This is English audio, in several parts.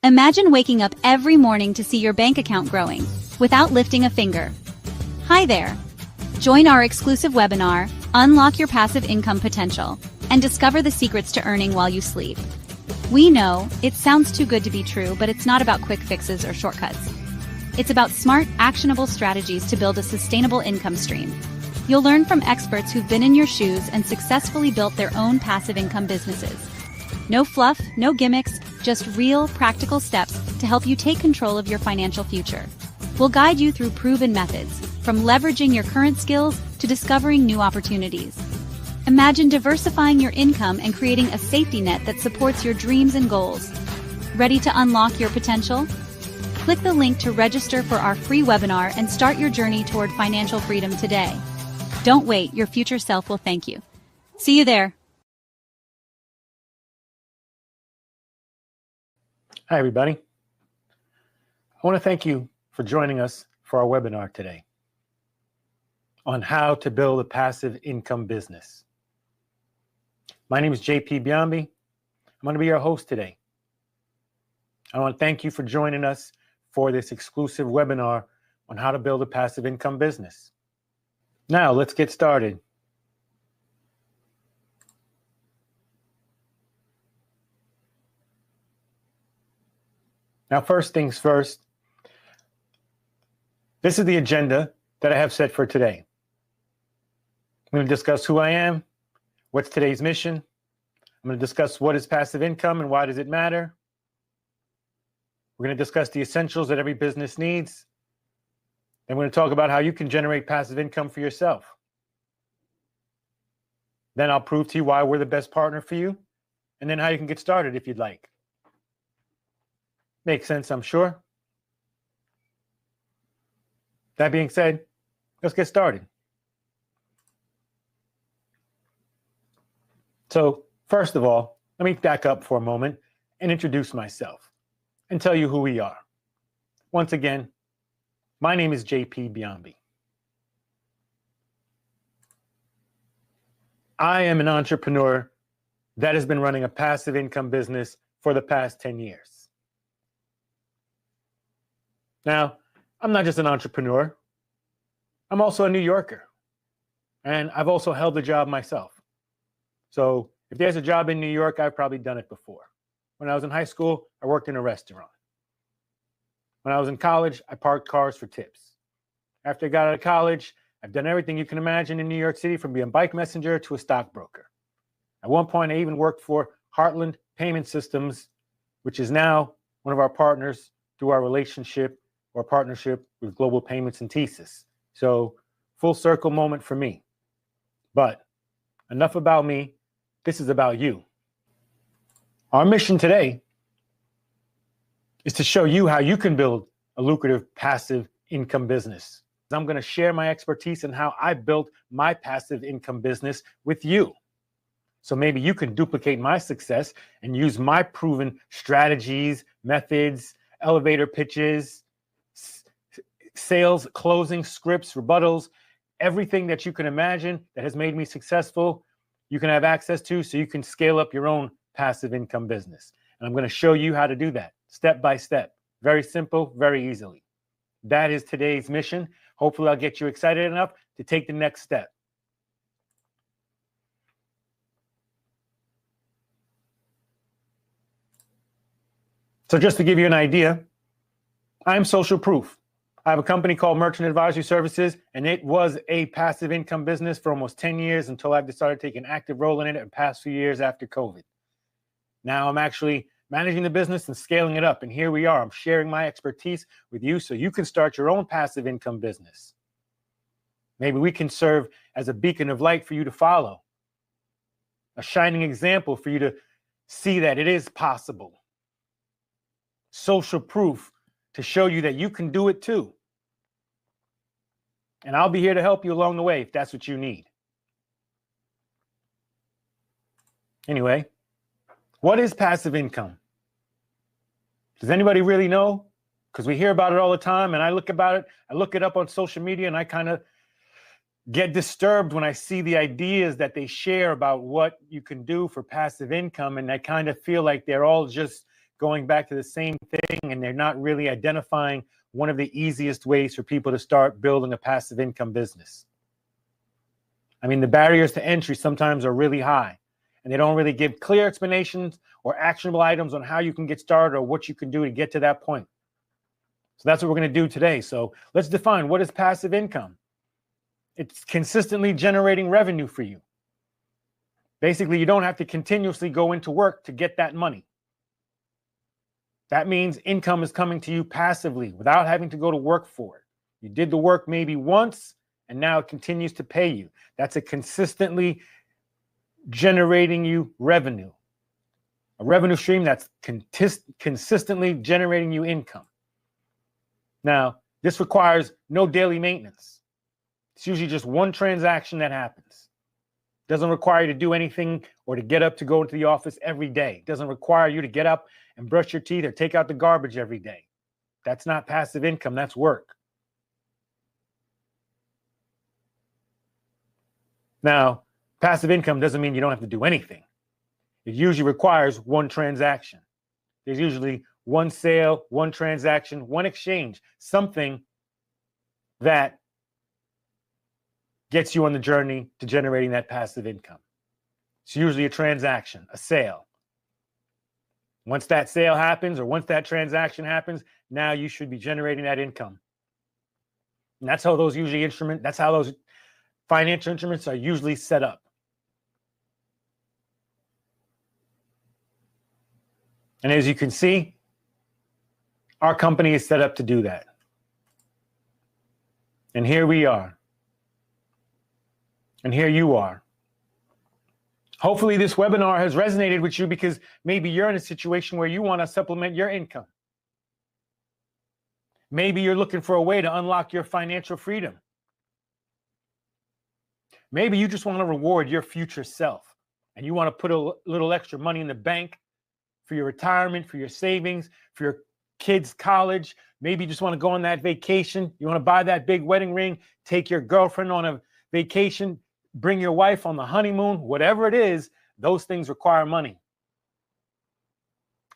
Imagine waking up every morning to see your bank account growing, without lifting a finger. Hi there. Join our exclusive webinar, Unlock Your Passive Income Potential, and discover the secrets to earning while you sleep. We know, it sounds too good to be true, but it's not about quick fixes or shortcuts. It's about smart, actionable strategies to build a sustainable income stream. You'll learn from experts who've been in your shoes and successfully built their own passive income businesses. No fluff, no gimmicks, just real, practical steps to help you take control of your financial future. We'll guide you through proven methods, from leveraging your current skills to discovering new opportunities. Imagine diversifying your income and creating a safety net that supports your dreams and goals. Ready to unlock your potential? Click the link to register for our free webinar and start your journey toward financial freedom today. Don't wait, your future self will thank you. See you there. Hi, everybody. I want to thank you for joining us for our webinar today on how to build a passive income business. My name is JP Biambi. I'm going to be your host today. I want to thank you for joining us for this exclusive webinar on how to build a passive income business. Now, let's get started. Now, first things first, this is the agenda that I have set for today. I'm going to discuss who I am, what's today's mission. I'm going to discuss what is passive income and why does it matter. We're going to discuss the essentials that every business needs. And we're going to talk about how you can generate passive income for yourself. Then I'll prove to you why we're the best partner for you, and then how you can get started if you'd like. Makes sense, I'm sure. That being said, let's get started. So, first of all, let me back up for a moment and introduce myself and tell you who we are. Once again, my name is JP Biambi. I am an entrepreneur that has been running a passive income business for the past 10 years. Now, I'm not just an entrepreneur. I'm also a New Yorker. And I've also held a job myself. So if there's a job in New York, I've probably done it before. When I was in high school, I worked in a restaurant. When I was in college, I parked cars for tips. After I got out of college, I've done everything you can imagine in New York City, from being a bike messenger to a stockbroker. At one point, I even worked for Heartland Payment Systems, which is now one of our partners through our relationship or partnership with Global Payments and TSYS. So, full circle moment for me. But enough about me. This is about you. Our mission today is to show you how you can build a lucrative passive income business. I'm going to share my expertise in how I built my passive income business with you. So maybe you can duplicate my success and use my proven strategies, methods, elevator pitches, sales, closing, scripts, rebuttals, everything that you can imagine that has made me successful, you can have access to so you can scale up your own passive income business. And I'm going to show you how to do that step by step. Very simple, very easily. That is today's mission. Hopefully I'll get you excited enough to take the next step. So just to give you an idea, I'm social proof. I have a company called Merchant Advisory Services, and it was a passive income business for almost 10 years until I've decided to take an active role in it in the past few years after COVID. Now I'm actually managing the business and scaling it up. And here we are. I'm sharing my expertise with you so you can start your own passive income business. Maybe we can serve as a beacon of light for you to follow, a shining example for you to see that it is possible. Social proof to show you that you can do it too. And I'll be here to help you along the way if that's what you need. Anyway, what is passive income? Does anybody really know? Because we hear about it all the time, and I look it up on social media, and I kind of get disturbed when I see the ideas that they share about what you can do for passive income, and I kind of feel like they're all just going back to the same thing, and they're not really identifying one of the easiest ways for people to start building a passive income business. I mean, the barriers to entry sometimes are really high, and they don't really give clear explanations or actionable items on how you can get started or what you can do to get to that point. So that's what we're going to do today. So let's define, what is passive income? It's consistently generating revenue for you. Basically, you don't have to continuously go into work to get that money. That means income is coming to you passively without having to go to work for it. You did the work maybe once, and now it continues to pay you. That's a consistently generating you revenue. A revenue stream that's consistently generating you income. Now, this requires no daily maintenance. It's usually just one transaction that happens. Doesn't require you to do anything or to get up to go into the office every day. Doesn't require you to get up and brush your teeth or take out the garbage every day. That's not passive income, that's work. Now, passive income doesn't mean you don't have to do anything. It usually requires one transaction. There's usually one sale, one transaction, one exchange, something that gets you on the journey to generating that passive income. It's usually a transaction, a sale. Once that sale happens or once that transaction happens, now you should be generating that income. And that's how those financial instruments are usually set up. And as you can see, our company is set up to do that. And here we are. And here you are. Hopefully this webinar has resonated with you because maybe you're in a situation where you want to supplement your income. Maybe you're looking for a way to unlock your financial freedom. Maybe you just want to reward your future self and you want to put a little extra money in the bank for your retirement, for your savings, for your kids' college. Maybe you just want to go on that vacation. You want to buy that big wedding ring, take your girlfriend on a vacation, bring your wife on the honeymoon, whatever it is, those things require money.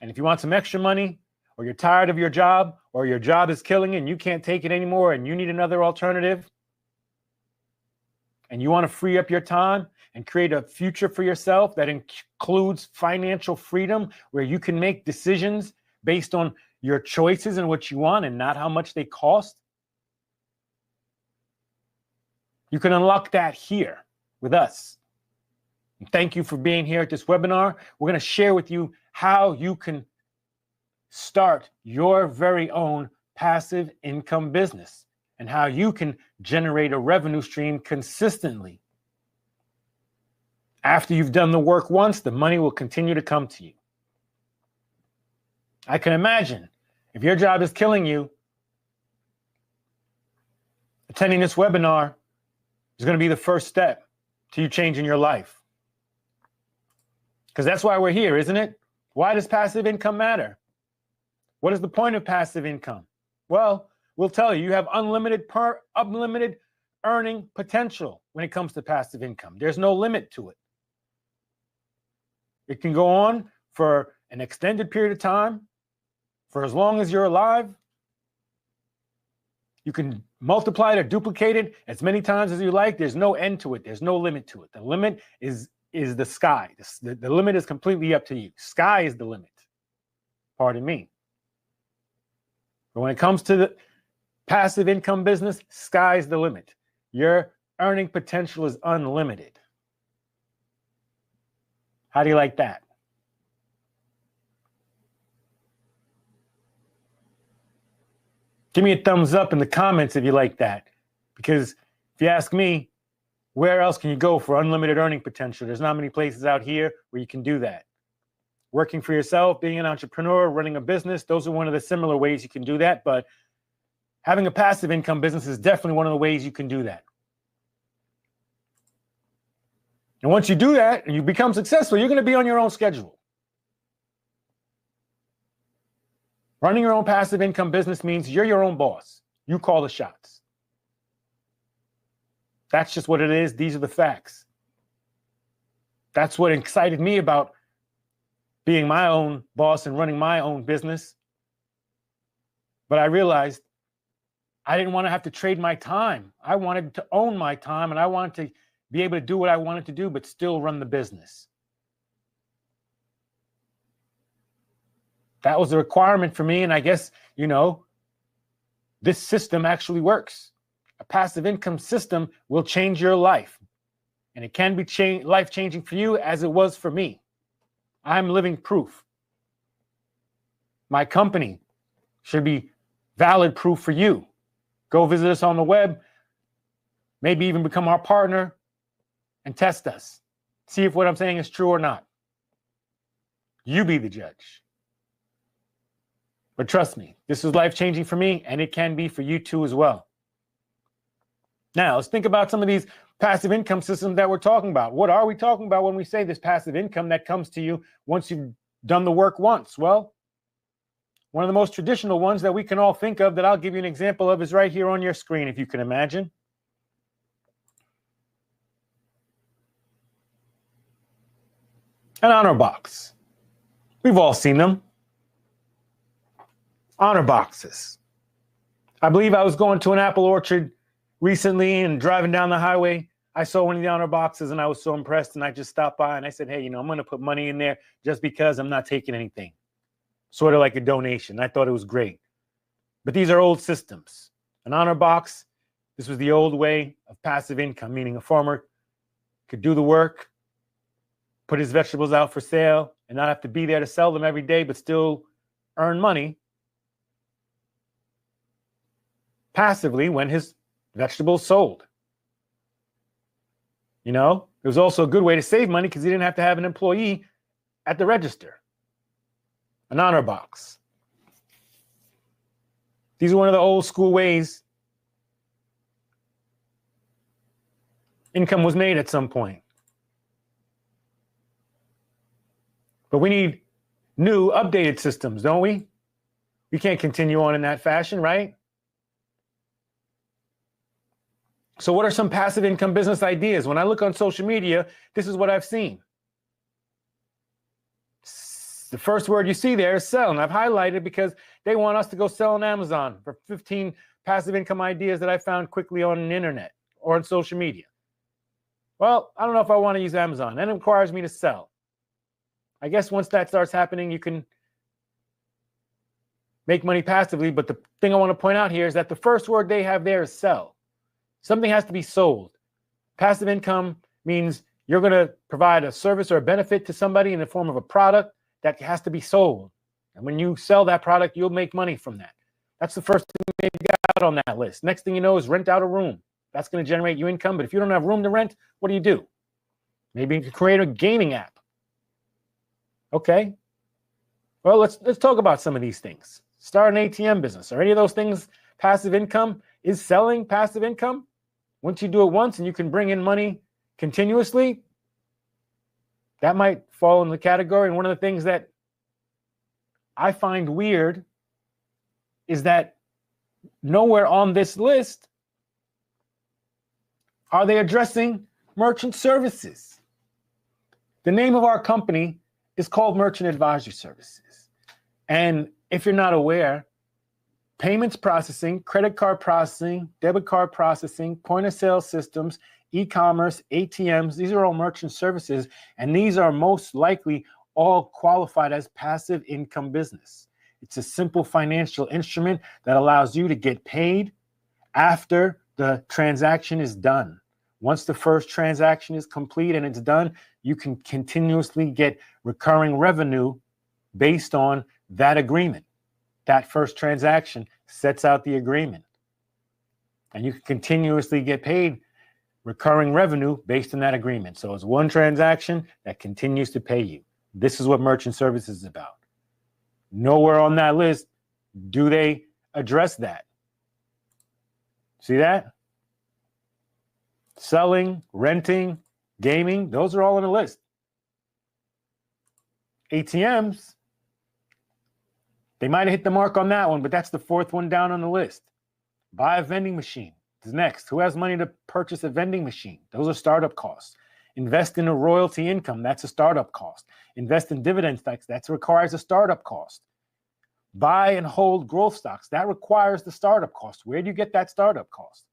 And if you want some extra money, or you're tired of your job, or your job is killing you and you can't take it anymore and you need another alternative, and you want to free up your time and create a future for yourself that includes financial freedom, where you can make decisions based on your choices and what you want and not how much they cost, you can unlock that here with us. And thank you for being here at this webinar. We're going to share with you how you can start your very own passive income business and how you can generate a revenue stream consistently. After you've done the work once, the money will continue to come to you. I can imagine if your job is killing you, attending this webinar is going to be the first step to you changing your life. Because that's why we're here, isn't it? Why does passive income matter? What is the point of passive income? Well, we'll tell you, you have unlimited earning potential when it comes to passive income. There's no limit to it. It can go on for an extended period of time, for as long as you're alive. You can multiply it or duplicate it as many times as you like. There's no end to it. There's no limit to it. The limit is the sky. The limit is completely up to you. Sky is the limit. Pardon me. But when it comes to the passive income business, sky's the limit. Your earning potential is unlimited. How do you like that? Give me a thumbs up in the comments if you like that. Because if you ask me, where else can you go for unlimited earning potential? There's not many places out here where you can do that. Working for yourself, being an entrepreneur, running a business, those are one of the similar ways you can do that. But having a passive income business is definitely one of the ways you can do that. And once you do that and you become successful, you're going to be on your own schedule. Running your own passive income business means you're your own boss. You call the shots. That's just what it is. These are the facts. That's what excited me about being my own boss and running my own business. But I realized I didn't want to have to trade my time. I wanted to own my time, and I wanted to be able to do what I wanted to do, but still run the business. That was a requirement for me. And I guess, this system actually works. A passive income system will change your life. And it can be life-changing for you as it was for me. I'm living proof. My company should be valid proof for you. Go visit us on the web, maybe even become our partner and test us. See if what I'm saying is true or not. You be the judge. But trust me, this is life-changing for me, and it can be for you too as well. Now, let's think about some of these passive income systems that we're talking about. What are we talking about when we say this passive income that comes to you once you've done the work once? Well, one of the most traditional ones that we can all think of that I'll give you an example of is right here on your screen, if you can imagine. An honor box. We've all seen them. Honor boxes. I believe I was going to an apple orchard recently and driving down the highway. I saw one of the honor boxes and I was so impressed, and I just stopped by and I said, hey, I'm going to put money in there just because I'm not taking anything. Sort of like a donation. I thought it was great. But these are old systems. An honor box, this was the old way of passive income, meaning a farmer could do the work, put his vegetables out for sale, and not have to be there to sell them every day, but still earn money passively when his vegetables sold. It was also a good way to save money because he didn't have to have an employee at the register. An honor box. These are one of the old school ways income was made at some point. But we need new, updated systems, don't we? We can't continue on in that fashion, right? So what are some passive income business ideas? When I look on social media, this is what I've seen. The first word you see there is sell, and I've highlighted because they want us to go sell on Amazon for 15 passive income ideas that I found quickly on the internet or on social media. Well, I don't know if I want to use Amazon. That requires me to sell. I guess once that starts happening, you can make money passively. But the thing I want to point out here is that the first word they have there is sell. Something has to be sold. Passive income means you're going to provide a service or a benefit to somebody in the form of a product that has to be sold. And when you sell that product, you'll make money from that. That's the first thing they've got on that list. Next thing you know is rent out a room. That's going to generate you income. But if you don't have room to rent, what do? Maybe you can create a gaming app. Okay. Well, let's talk about some of these things. Start an ATM business. Are any of those things passive income? Is selling passive income? Once you do it once and you can bring in money continuously, that might fall in the category. And one of the things that I find weird is that nowhere on this list are they addressing merchant services. The name of our company is called Merchant Advisory Services. And if you're not aware, payments processing, credit card processing, debit card processing, point of sale systems, e-commerce, ATMs, these are all merchant services, and these are most likely all qualified as passive income business. It's a simple financial instrument that allows you to get paid after the transaction is done. Once the first transaction is complete and it's done, you can continuously get recurring revenue based on that agreement. That first transaction sets out the agreement. And you can continuously get paid recurring revenue based on that agreement. So it's one transaction that continues to pay you. This is what merchant services is about. Nowhere on that list do they address that. See that? Selling, renting, gaming, those are all on the list. ATMs, they might have hit the mark on that one, but that's the fourth one down on the list. Buy a vending machine is next. Who has money to purchase a vending machine? Those are startup costs. Invest in a royalty income. That's a startup cost. Invest in dividend stocks. That requires a startup cost. Buy and hold growth stocks. That requires the startup cost. Where do you get that startup cost?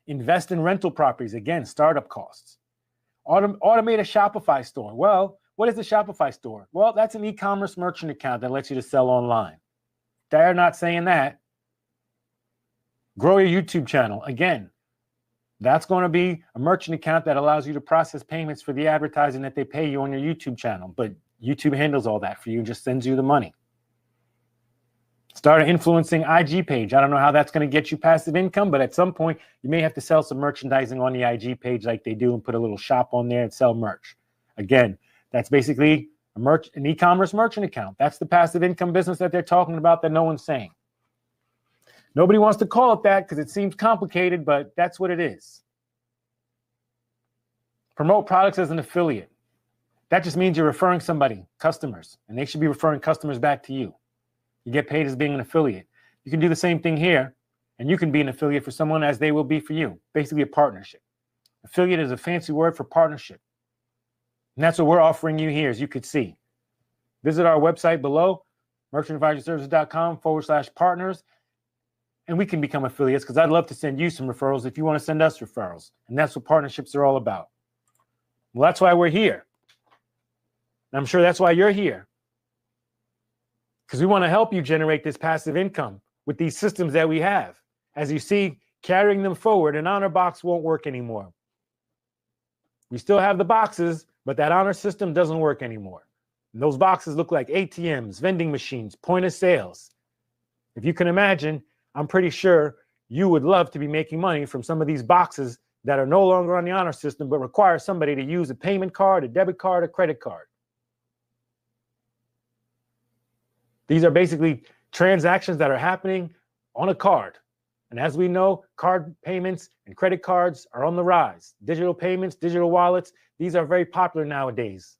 Invest in rental properties. Again, startup costs. Automate a Shopify store. Well, what is a Shopify store? Well, that's an e-commerce merchant account that lets you to sell online. They're not saying that. Grow your YouTube channel. Again, that's going to be a merchant account that allows you to process payments for the advertising that they pay you on your YouTube channel. But YouTube handles all that for you, just sends you the money. Start an influencing IG page. I don't know how that's going to get you passive income, but at some point, you may have to sell some merchandising on the IG page like they do and put a little shop on there and sell merch. Again, that's basically an e-commerce merchant account. That's the passive income business that they're talking about that no one's saying. Nobody wants to call it that because it seems complicated, but that's what it is. Promote products as an affiliate. That just means you're referring somebody, customers, and they should be referring customers back to you. You get paid as being an affiliate. You can do the same thing here, and you can be an affiliate for someone as they will be for you. Basically a partnership. Affiliate is a fancy word for partnership. And that's what we're offering you here, as you could see. Visit our website below, merchantadvisoryservices.com/partners, and we can become affiliates because I'd love to send you some referrals if you want to send us referrals. And that's what partnerships are all about. Well, that's why we're here. And I'm sure that's why you're here. Because we want to help you generate this passive income with these systems that we have. As you see, carrying them forward, an honor box won't work anymore. We still have the boxes, but that honor system doesn't work anymore. And those boxes look like ATMs, vending machines, point of sales. If you can imagine, I'm pretty sure you would love to be making money from some of these boxes that are no longer on the honor system, but require somebody to use a payment card, a debit card, a credit card. These are basically transactions that are happening on a card. And as we know, card payments and credit cards are on the rise. Digital payments, digital wallets, these are very popular nowadays.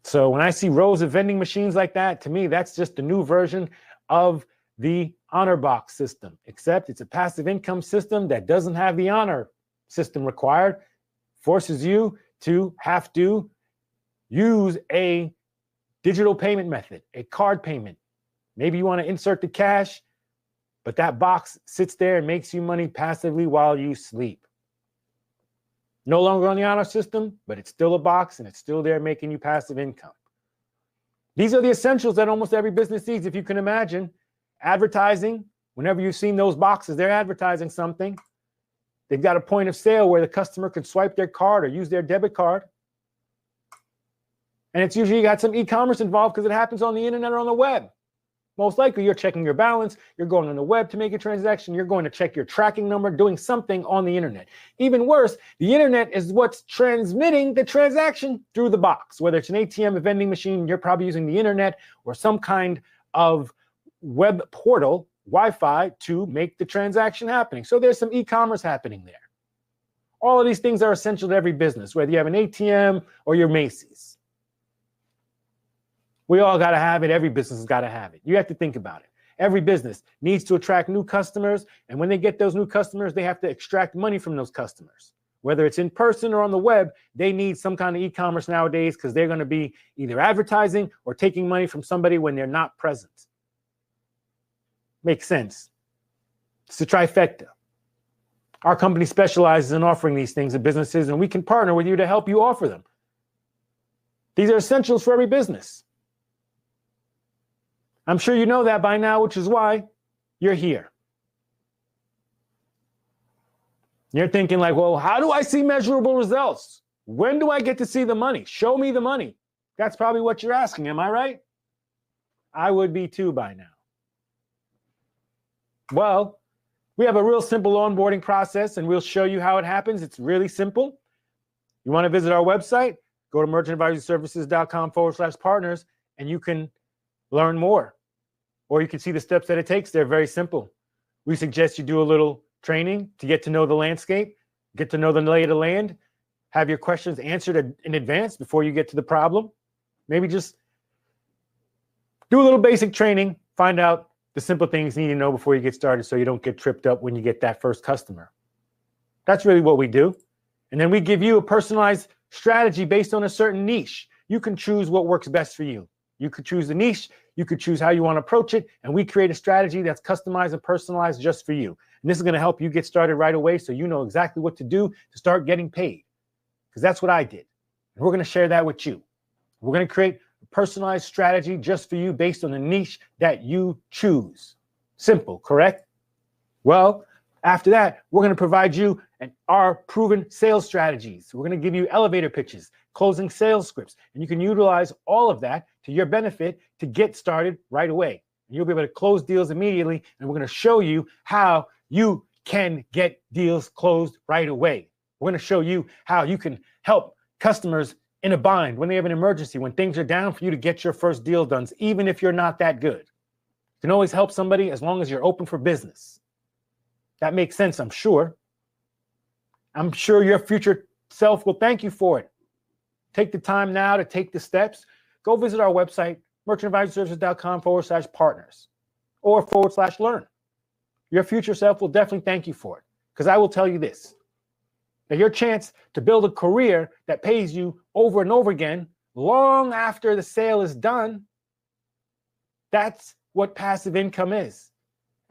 So when I see rows of vending machines like that, to me, that's just the new version of the honor box system, except it's a passive income system that doesn't have the honor system required, forces you to have to use a digital payment method, a card payment. Maybe you want to insert the cash, but that box sits there and makes you money passively while you sleep. No longer on the honor system, but it's still a box and it's still there making you passive income. These are the essentials that almost every business needs. If you can imagine, advertising, whenever you've seen those boxes, they're advertising something. They've got a point of sale where the customer can swipe their card or use their debit card. And it's usually got some e-commerce involved because it happens on the internet or on the web. Most likely you're checking your balance, you're going on the web to make a transaction, you're going to check your tracking number, doing something on the internet. Even worse, the internet is what's transmitting the transaction through the box. Whether it's an ATM, a vending machine, you're probably using the internet or some kind of web portal, Wi-Fi, to make the transaction happening. So there's some e-commerce happening there. All of these things are essential to every business, whether you have an ATM or your Macy's. We all got to have it. Every business has got to have it. You have to think about it. Every business needs to attract new customers. And when they get those new customers, they have to extract money from those customers. Whether it's in person or on the web, they need some kind of e-commerce nowadays because they're going to be either advertising or taking money from somebody when they're not present. Makes sense. It's a trifecta. Our company specializes in offering these things to businesses, and we can partner with you to help you offer them. These are essentials for every business. I'm sure you know that by now, which is why you're here. You're thinking like, well, how do I see measurable results? When do I get to see the money? Show me the money. That's probably what you're asking. Am I right? I would be too by now. Well, we have a real simple onboarding process, and we'll show you how it happens. It's really simple. You want to visit our website? Go to merchantadvisoryservices.com/partners, and you can learn more. Or you can see the steps that it takes. They're very simple. We suggest you do a little training to get to know the landscape, get to know the lay of the land, have your questions answered in advance before you get to the problem. Maybe just do a little basic training, find out the simple things you need to know before you get started so you don't get tripped up when you get that first customer. That's really what we do. And then we give you a personalized strategy based on a certain niche. You can choose what works best for you. You could choose the niche. You could choose how you want to approach it. And we create a strategy that's customized and personalized just for you. And this is going to help you get started right away so you know exactly what to do to start getting paid. Because that's what I did. And we're going to share that with you. We're going to create a personalized strategy just for you based on the niche that you choose. Simple, correct? Well, after that, we're going to provide you our proven sales strategies. We're going to give you elevator pitches, closing sales scripts, and you can utilize all of that to your benefit to get started right away. And you'll be able to close deals immediately, and we're going to show you how you can get deals closed right away. We're going to show you how you can help customers in a bind when they have an emergency, when things are down, for you to get your first deal done, even if you're not that good. You can always help somebody as long as you're open for business. That makes sense, I'm sure. I'm sure your future self will thank you for it. Take the time now to take the steps. Go visit our website, merchantadvisoryservices.com/partners or /learn. Your future self will definitely thank you for it, because I will tell you this, that your chance to build a career that pays you over and over again long after the sale is done, that's what passive income is.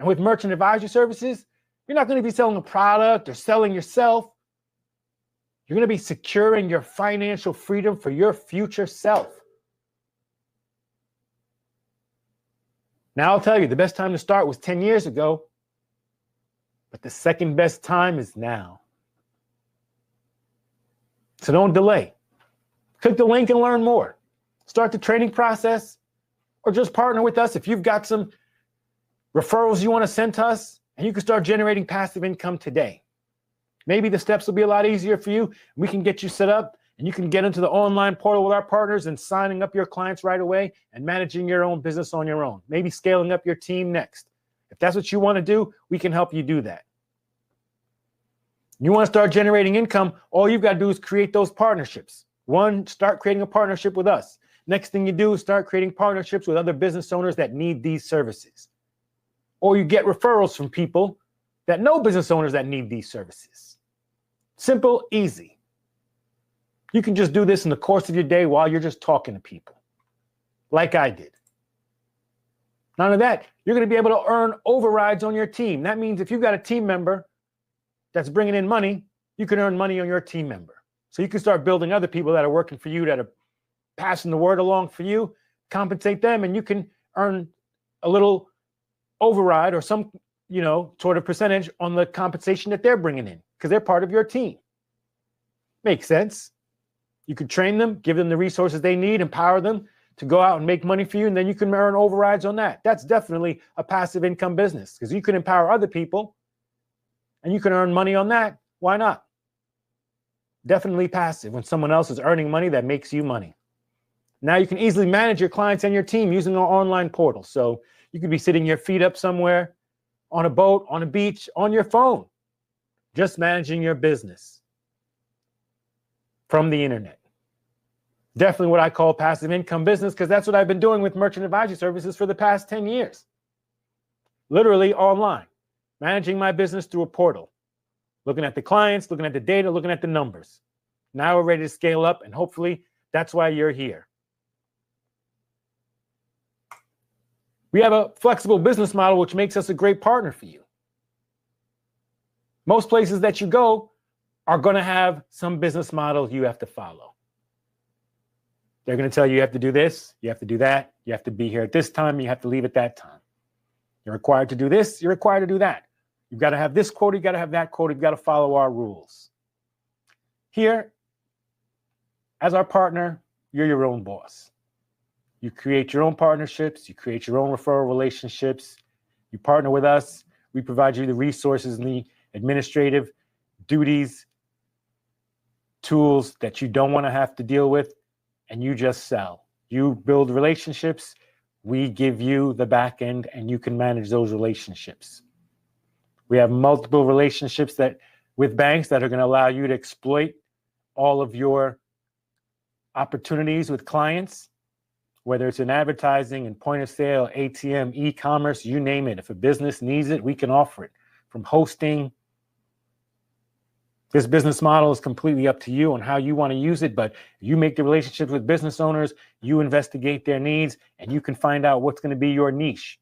And with Merchant Advisory Services, you're not going to be selling a product or selling yourself. You're going to be securing your financial freedom for your future self. Now, I'll tell you, the best time to start was 10 years ago, but the second best time is now. So don't delay. Click the link and learn more. Start the training process, or just partner with us if you've got some referrals you want to send to us, and you can start generating passive income today. Maybe the steps will be a lot easier for you. We can get you set up, and you can get into the online portal with our partners and signing up your clients right away and managing your own business on your own. Maybe scaling up your team next. If that's what you want to do, we can help you do that. You want to start generating income, all you've got to do is create those partnerships. One, start creating a partnership with us. Next thing you do is start creating partnerships with other business owners that need these services. Or you get referrals from people that know business owners that need these services. Simple, easy. You can just do this in the course of your day while you're just talking to people, like I did. None of that. You're going to be able to earn overrides on your team. That means if you've got a team member that's bringing in money, you can earn money on your team member. So you can start building other people that are working for you, that are passing the word along for you, compensate them, and you can earn a little override or some, sort of percentage on the compensation that they're bringing in, because they're part of your team. Makes sense. You could train them, give them the resources they need, empower them to go out and make money for you, and then you can earn overrides on that. That's definitely a passive income business, because you can empower other people and you can earn money on that. Why not? Definitely passive when someone else is earning money that makes you money. Now you can easily manage your clients and your team using our online portal. So you could be sitting your feet up somewhere, on a boat, on a beach, on your phone, just managing your business from the internet. Definitely what I call passive income business, because that's what I've been doing with Merchant Advisory Services for the past 10 years. Literally online, managing my business through a portal, looking at the clients, looking at the data, looking at the numbers. Now we're ready to scale up, and hopefully that's why you're here. We have a flexible business model, which makes us a great partner for you. Most places that you go are going to have some business model you have to follow. They're going to tell you have to do this, you have to do that, you have to be here at this time, you have to leave at that time. You're required to do this, you're required to do that. You've got to have this quota, you've got to have that quota, you've got to follow our rules. Here, as our partner, you're your own boss. You create your own partnerships, you create your own referral relationships, you partner with us, we provide you the resources and the administrative duties, tools that you don't want to have to deal with, and you just sell. You build relationships, we give you the back end, and you can manage those relationships. We have multiple relationships with banks that are going to allow you to exploit all of your opportunities with clients, whether it's in advertising and point of sale, ATM, e-commerce, you name it. If a business needs it, we can offer it. From hosting This business model is completely up to you on how you want to use it, but you make the relationships with business owners, you investigate their needs, and you can find out what's going to be your niche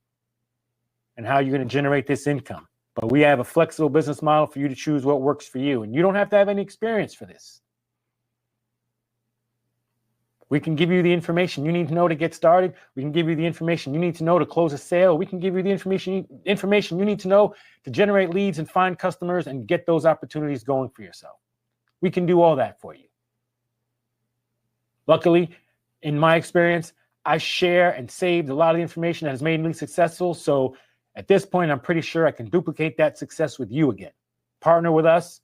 and how you're going to generate this income. But we have a flexible business model for you to choose what works for you, and you don't have to have any experience for this. We can give you the information you need to know to get started. We can give you the information you need to know to close a sale. We can give you the information you need to know to generate leads and find customers and get those opportunities going for yourself. We can do all that for you. Luckily, in my experience, I share and saved a lot of the information that has made me successful. So at this point, I'm pretty sure I can duplicate that success with you again. Partner with us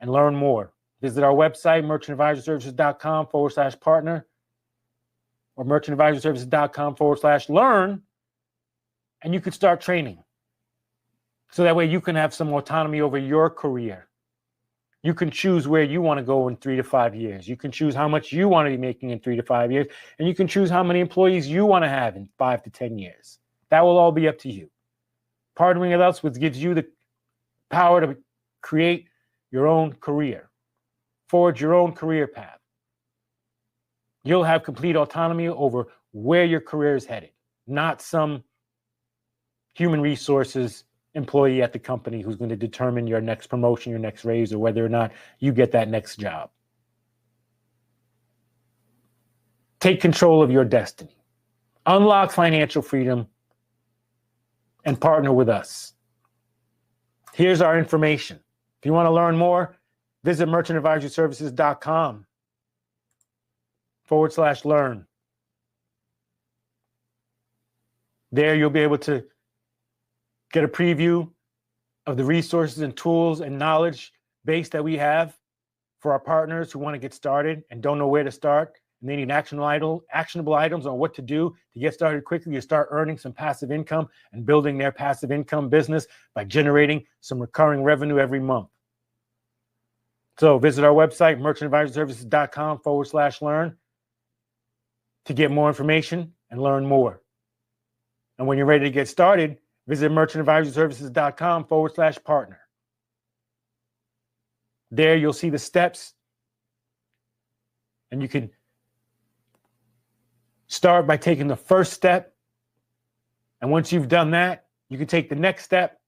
and learn more. Visit our website, merchantadvisorservices.com/partner or merchantadvisorservices.com/learn, and you could start training. So that way you can have some autonomy over your career. You can choose where you want to go in 3 to 5 years. You can choose how much you want to be making in 3 to 5 years, and you can choose how many employees you want to have in 5 to 10 years. That will all be up to you. Partnering with us gives you the power to create your own career. Forge your own career path. You'll have complete autonomy over where your career is headed, not some human resources employee at the company who's going to determine your next promotion, your next raise, or whether or not you get that next job. Take control of your destiny. Unlock financial freedom and partner with us. Here's our information. If you want to learn more, visit merchantadvisorservices.com/learn. There you'll be able to get a preview of the resources and tools and knowledge base that we have for our partners who want to get started and don't know where to start. And they need actionable items on what to do to get started quickly, to start earning some passive income and building their passive income business by generating some recurring revenue every month. So visit our website, merchantadvisorservices.com/learn, to get more information and learn more. And when you're ready to get started, visit merchantadvisorservices.com/partner. There you'll see the steps, and you can start by taking the first step. And once you've done that, you can take the next step.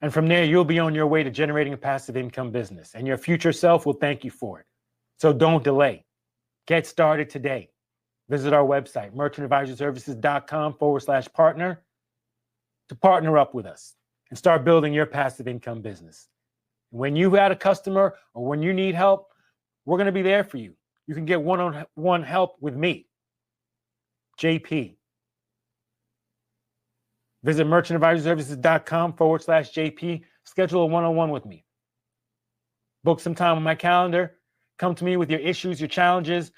And from there, you'll be on your way to generating a passive income business, and your future self will thank you for it. So don't delay. Get started today. Visit our website, merchantadvisorservices.com/partner, to partner up with us and start building your passive income business. When you've had a customer or when you need help, we're going to be there for you. You can get one-on-one help with me, JP. Visit merchantadvisorservices.com/JP. Schedule a one-on-one with me. Book some time on my calendar. Come to me with your issues, your challenges,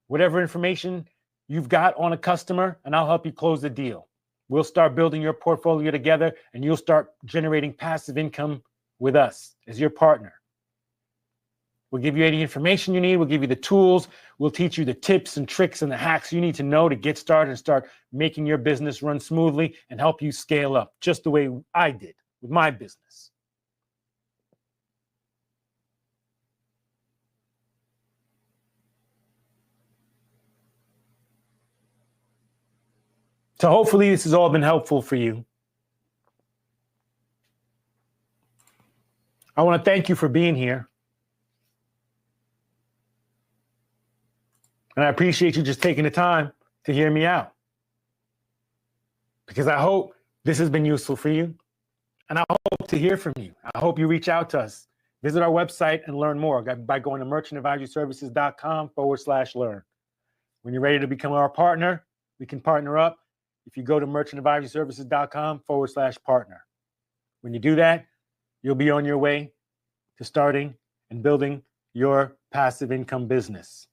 whatever information you've got on a customer, and I'll help you close the deal. We'll start building your portfolio together, and you'll start generating passive income with us as your partner. We'll give you any information you need. We'll give you the tools. We'll teach you the tips and tricks and the hacks you need to know to get started and start making your business run smoothly and help you scale up just the way I did with my business. So hopefully this has all been helpful for you. I want to thank you for being here. And I appreciate you just taking the time to hear me out, because I hope this has been useful for you. And I hope to hear from you. I hope you reach out to us. Visit our website and learn more by going to merchantadvisorservices.com/learn. When you're ready to become our partner, we can partner up. If you go to merchantadvisorservices.com/partner. When you do that, you'll be on your way to starting and building your passive income business.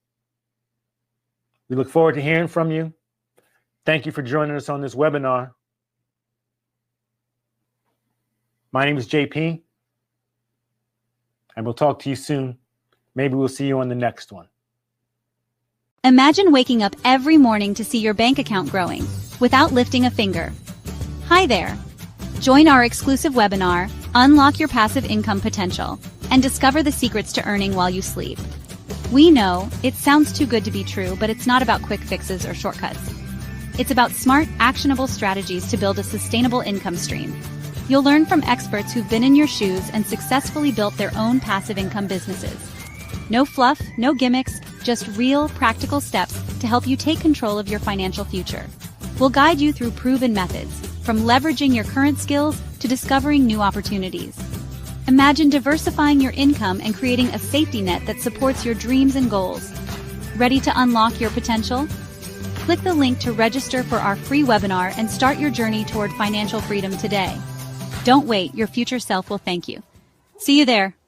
We look forward to hearing from you. Thank you for joining us on this webinar. My name is JP, and we'll talk to you soon. Maybe we'll see you on the next one. Imagine waking up every morning to see your bank account growing without lifting a finger. Hi there. Join our exclusive webinar, unlock your passive income potential, and discover the secrets to earning while you sleep. We know it sounds too good to be true, but it's not about quick fixes or shortcuts. It's about smart, actionable strategies to build a sustainable income stream. You'll learn from experts who've been in your shoes and successfully built their own passive income businesses. No fluff, no gimmicks, just real, practical steps to help you take control of your financial future. We'll guide you through proven methods, from leveraging your current skills to discovering new opportunities. Imagine diversifying your income and creating a safety net that supports your dreams and goals. Ready to unlock your potential? Click the link to register for our free webinar and start your journey toward financial freedom today. Don't wait, your future self will thank you. See you there.